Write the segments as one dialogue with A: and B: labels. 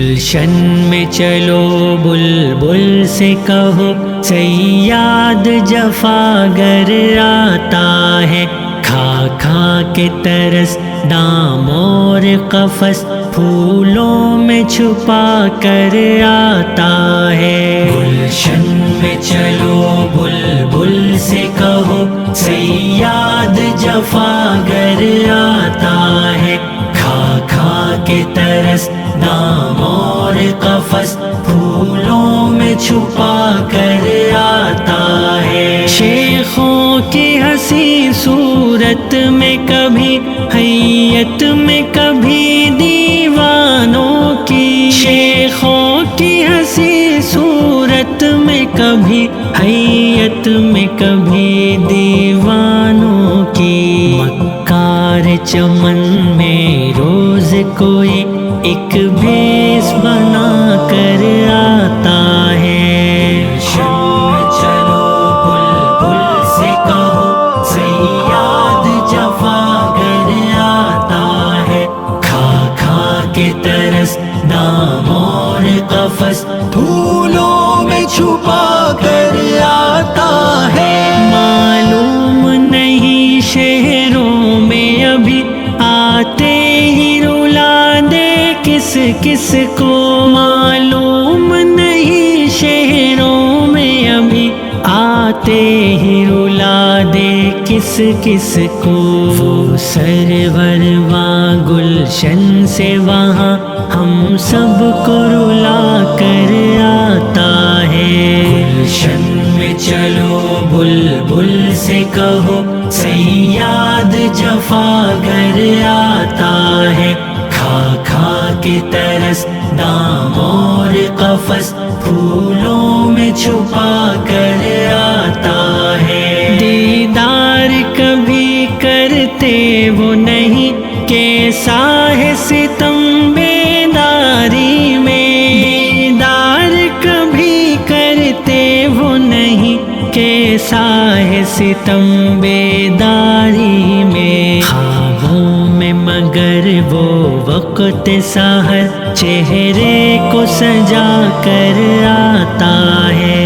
A: گلشن میں چلو بلبل سے کہو صیاد جفاگر آتا ہے، کھا کھا کے ترس دام اور قفس پھولوں میں چھپا کر آتا ہے۔ گلشن میں چلو بلبل سے کہو صیاد جفاگر آتا ہے، کھا کھا کے ترس دام اور قفس پھولوں میں چھپا کر آتا ہے۔ شیخوں کی حسین صورت میں کبھی حیت میں کبھی دیوانوں کی، شیخوں کی حسین صورت میں کبھی حیت میں کبھی دیوانوں کی۔ مکار چمن میں روز کوئی ایک بھیس بنا کر آتا ہے۔ چلو بلبل سے کہو صیاد جفاگر آتا ہے، کھا کھا کے ترس دام اور قفس پھولوں میں چھپا کر آتا ہے۔ معلوم نہیں شہروں میں ابھی آتے ہی رلا دے کس کس کو، معلوم نہیں شہروں میں ابھی آتے ہی رلا دے کس کس کو۔ وہ سرور وہاں گلشن سے وہاں ہم سب کو رلا کر آتا ہے۔ گلشن میں چلو بلبل سے کہو صیاد جفاگر آتا ہے، کھا کھا کے ترس دام اور قفس پھولوں میں چھپا کر آتا ہے۔ دیدار کبھی کرتے وہ نہیں کیسا ہے ستم بیداری میں، دیدار کبھی کرتے وہ نہیں کیسا ہے ستم بیداری میں۔ خوابوں میں مگر وہ وقت سحر چہرے کو سجا کر آتا ہے۔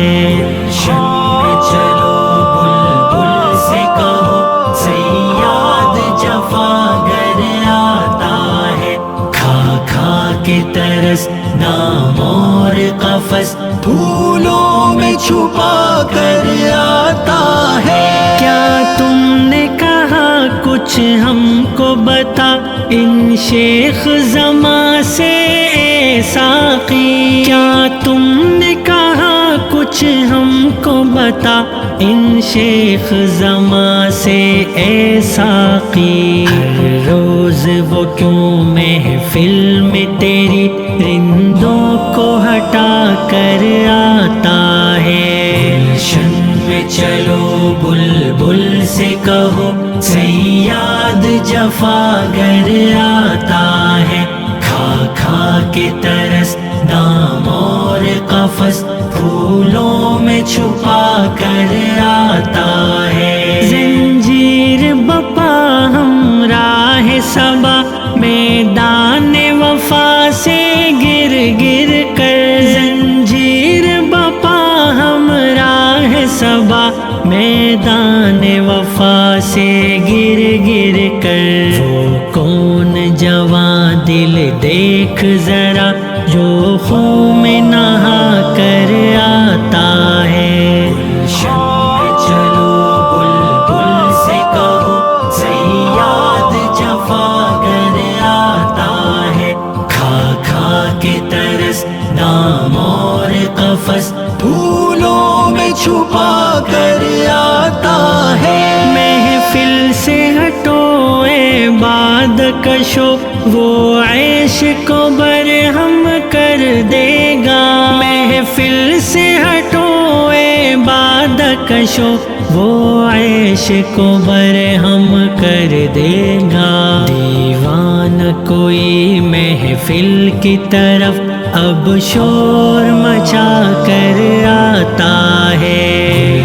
A: چلو بلبل سے کہو صیاد جفاگر آتا ہے، کھا کھا کے ترس دام اور قفس پھولوں میں چھپا کر آتا ہے۔ کیا تم نے کہا کچھ ہم کو بتا ان شیخ زماں سے اے ساقی، کیا تم نے کہا کچھ ہم کو بتا ان شیخ زماں سے اے ساقی۔ ہر روز وہ کیوں محفل میں تیری رندوں کو ہٹا کر آتا ہے۔ گلشن میں چلو بلبل سے کہو صیاد جفاگر آتا ہے، کھا کھا کے ترس دام اور قفس پھولوں میں چھپا کر آتا ہے۔ زنجیر بپا ہم راہ صبا میدان وفا سے گر گر کر، زنجیر بپا ہم راہ صبا میدان وفا سے گر گر کر۔ وہ کون جواں دل دیکھ ذرا جو خون میں نہا کر آتا ہے۔ گلشن میں چلو بلبل سے کہو صیاد جفاگر آتا ہے، کھا کھا کے ترس دام اور قفس پھولوں میں چھپا کر آتا ہے۔ محفل سے ہٹو اے باد کشو، وہ عیش کو برہم کر دے گا۔ محفل سے ہٹو اے باد کشو، وہ عیش کو برہم کر دے گا۔ دیوان کوئی محفل کی طرف اب شور مچا کر آتا ہے۔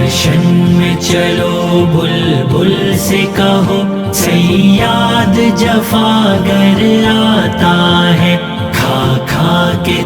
A: گلشن میں چلو بلبل سے کہو صیاد جفاگر آتا ہے، کھا کھا کے